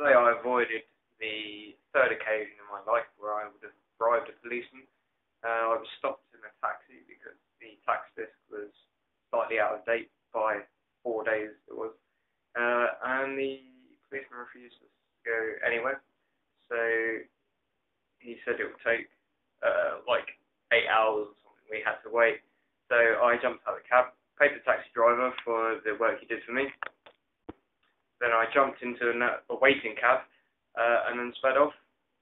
today I avoided the third occasion in my life where I would have bribed a policeman. I was stopped in a taxi because the tax disc was slightly out of date by 4 days it was, and the policeman refused us to go anywhere. So he said it would take like 8 hours or something. We had to wait. So I jumped out of the cab, paid the taxi driver for the work he did for me. Then I jumped into a waiting cab and then sped off.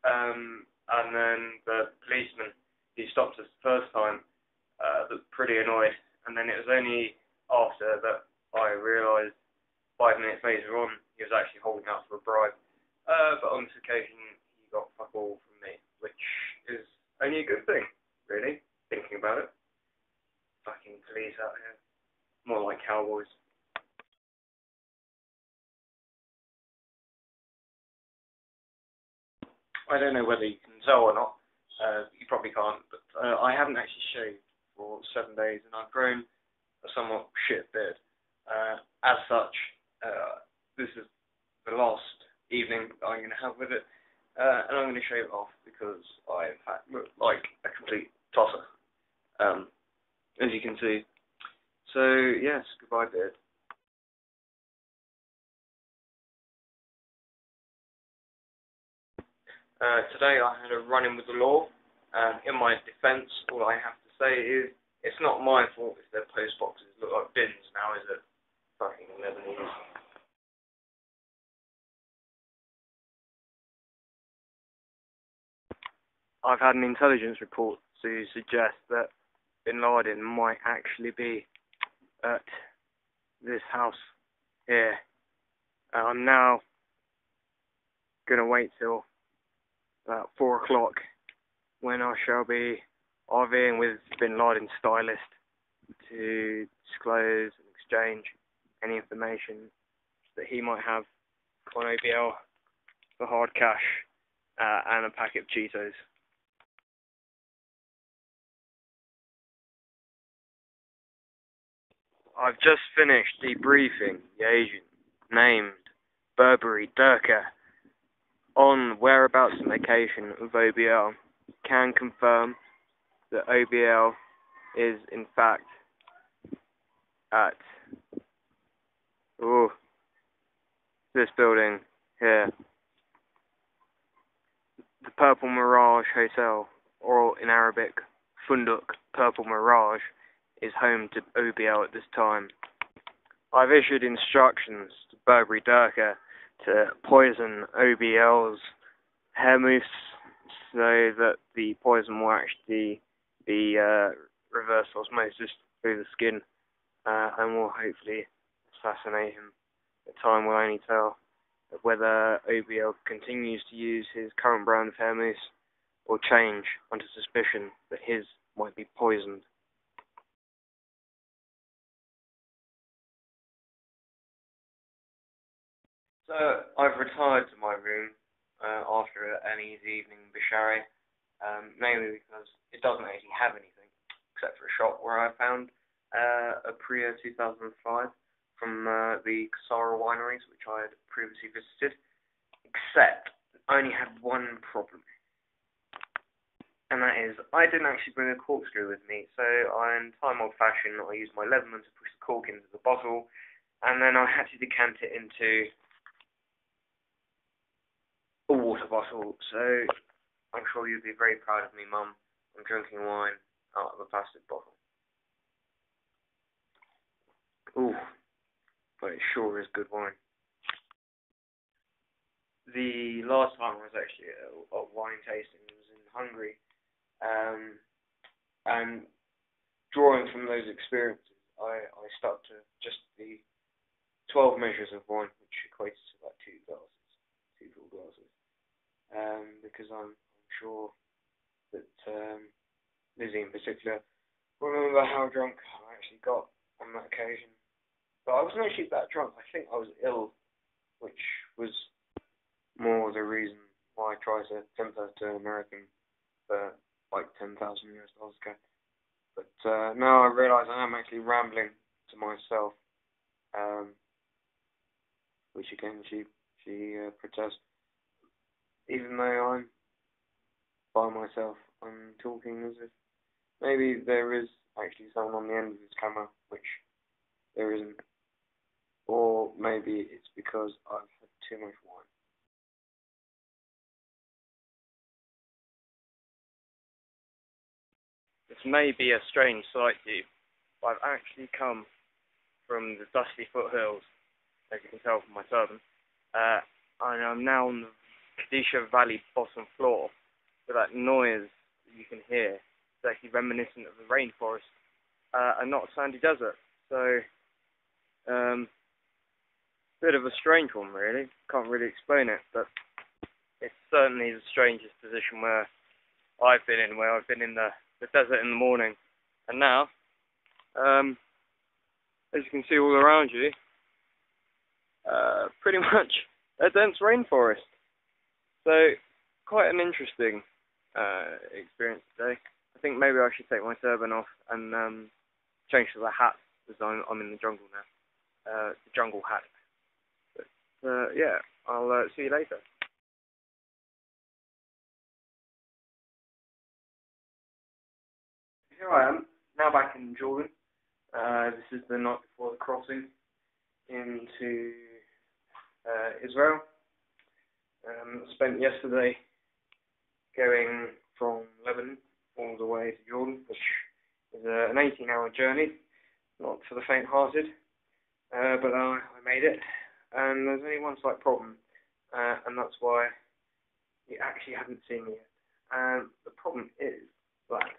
And then the policeman, he stopped us the first time, was pretty annoyed. And then it was only after that I realised 5 minutes later on he was actually holding out for a bribe. But on this occasion he got fuck all from me, which is only a good thing, really, thinking about it. Fucking police out here. More like cowboys. I don't know whether you can tell or not. You probably can't, but I haven't actually shaved for 7 days, and I've grown a somewhat shit beard. As such, this is the last evening that I'm going to have with it, and I'm going to shave it off because I, in fact, look like a complete tosser, as you can see. So, yes, goodbye, beard. Today I had a run-in with the law. In my defence, all I have to say is, it's not my fault if their post boxes look like bins now, is it? Fucking Lebanese. I've had an intelligence report to suggest that Bin Laden might actually be at this house here. I'm now going to wait till about 4 o'clock when I shall be RVing with Bin Laden's stylist to disclose and exchange any information that he might have on OBL for hard cash and a packet of Cheetos. I've just finished debriefing the agent named Burberry Durka on whereabouts and location of OBL. Can confirm that OBL is in fact at this building here, the Purple Mirage Hotel, or in Arabic, Funduk Purple Mirage, is home to OBL at this time. I've issued instructions to Burberry Durka to poison OBL's hair mousse so that the poison will actually be reverse osmosis through the skin and will hopefully assassinate him. The time will only tell whether OBL continues to use his current brand of hair mousse or change under suspicion that his might be poisoned. So I've retired to my room after an easy evening in Bishari, mainly because it doesn't actually have anything except for a shop where I found a Priya 2005 from the Kasara wineries, which I had previously visited, except I only had one problem, and that is I didn't actually bring a corkscrew with me, so in time old fashion I used my Leatherman to push the cork into the bottle, and then I had to decant it into a water bottle. So I'm sure you'd be very proud of me, Mum. I'm drinking wine out of a plastic bottle. Ooh, but it sure is good wine. The last time I was actually at a wine tasting was in Hungary, and drawing from those experiences, I stuck to just the 12 measures of wine, which equates to like 2 full glasses. Because I'm sure that Lizzie in particular will remember how drunk I actually got on that occasion. But I wasn't actually that drunk. I think I was ill, which was more the reason why I tried to temper to an American for like $10,000 ago. But now I realise I am actually rambling to myself, which again she protests. even though I'm by myself, I'm talking as if maybe there is actually someone on the end of this camera, which there isn't. Or maybe it's because I've had too much wine. This may be a strange sight to you, but I've actually come from the dusty foothills, as you can tell from my turban, and I'm now on the Kadisha Valley bottom floor. So that noise that you can hear is actually reminiscent of the rainforest and not a sandy desert. So, bit of a strange one, really. Can't really explain it, but it's certainly the strangest position where I've been in, where I've been in the desert in the morning, and now, as you can see all around you, pretty much a dense rainforest. So, quite an interesting experience today. I think maybe I should take my turban off and change to the hat, because I'm in the jungle now. The jungle hat. But, yeah, I'll see you later. Here I am, now back in Jordan. This is the night before the crossing into Israel. Spent yesterday going from Lebanon all the way to Jordan, which is an 18-hour journey, not for the faint-hearted, but I made it. And there's only one slight problem, and that's why you actually haven't seen me yet. And the problem is that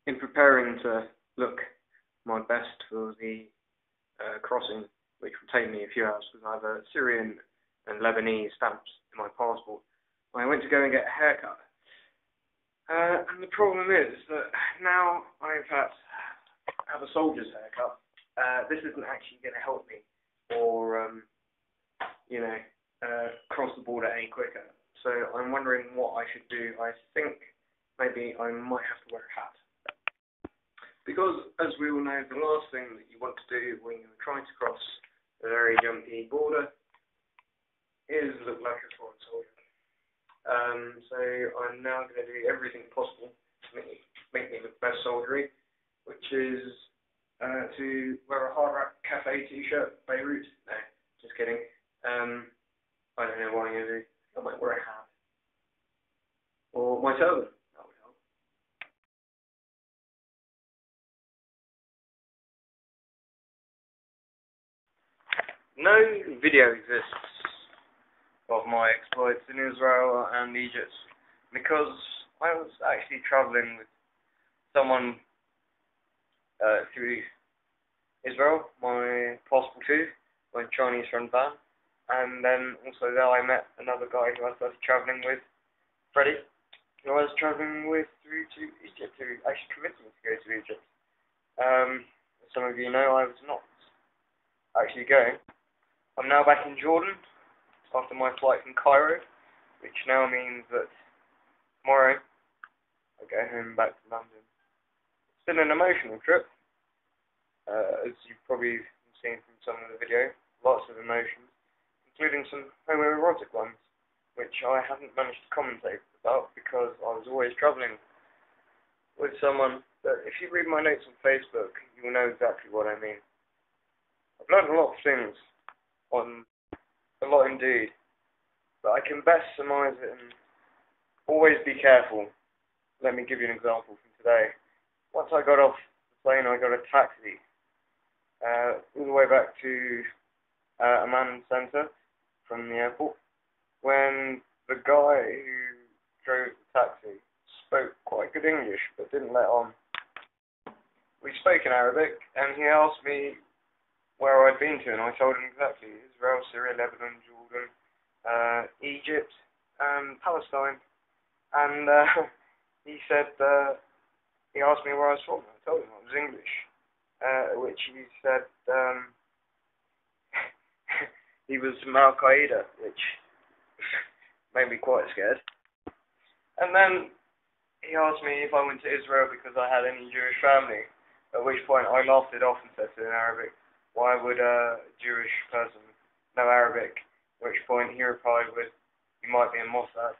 in preparing to look my best for the crossing, which will take me a few hours because I have a Syrian and Lebanese stamps in my passport, I went to go and get a haircut. And the problem is that now I've had to have a soldier's haircut. This isn't actually going to help me or, cross the border any quicker. So I'm wondering what I should do. I think maybe I might have to wear a hat. Because, as we all know, the last thing that you want to do when you're trying to cross a very jumpy border is look like a foreign soldier. So I'm now going to do everything possible to make me look best soldiery, which is to wear a Hard Rock Cafe t-shirt, Beirut. No, just kidding. I don't know what I'm going to do. I might wear a hat. Or my turban. That would help. No video exists of my exploits in Israel and Egypt because I was actually travelling with someone through Israel, my possible two, my Chinese friend Van, and then also there I met another guy who I started travelling with, Freddie, who I was travelling with through to Egypt, who actually convinced me to go to Egypt. As some of you know, I was not actually going. I'm now back in Jordan after my flight from Cairo, which now means that tomorrow I go home back to London. It's been an emotional trip, as you've probably seen from some of the video, lots of emotions, including some homoerotic ones, which I haven't managed to commentate about because I was always travelling with someone. But if you read my notes on Facebook, you will know exactly what I mean. I've learned a lot of things, a lot indeed, but I can best surmise it and always be careful. Let me give you an example from today. Once I got off the plane, I got a taxi all the way back to Amman Centre from the airport, when the guy who drove the taxi spoke quite good English, but didn't let on. We spoke in Arabic, and he asked me where I'd been to, and I told him exactly: Israel, Syria, Lebanon, Jordan, Egypt, and Palestine. And he said, he asked me where I was from. I told him I was English, which he said he was from Al Qaeda, which made me quite scared. And then he asked me if I went to Israel because I had any Jewish family, at which point I laughed it off and said to him in Arabic, why would a Jewish person know Arabic? At which point he replied with, you might be in Mossad.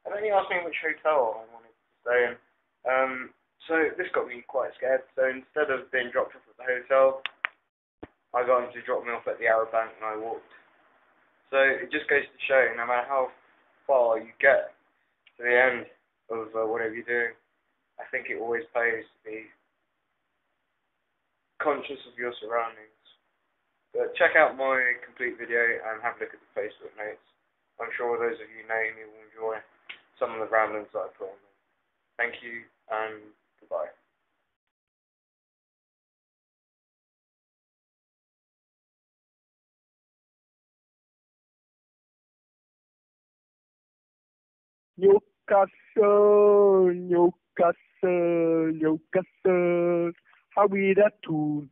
And then he asked me which hotel I wanted to stay in. So this got me quite scared. So instead of being dropped off at the hotel, I got him to drop me off at the Arrow Bank and I walked. So it just goes to show, no matter how far you get to the end of whatever you're doing, I think it always pays to be conscious of your surroundings. But check out my complete video and have a look at the Facebook notes. I'm sure those of you know me will enjoy some of the ramblings that I put on them. Thank you and goodbye. Newcastle, Newcastle, Newcastle. How we that tune?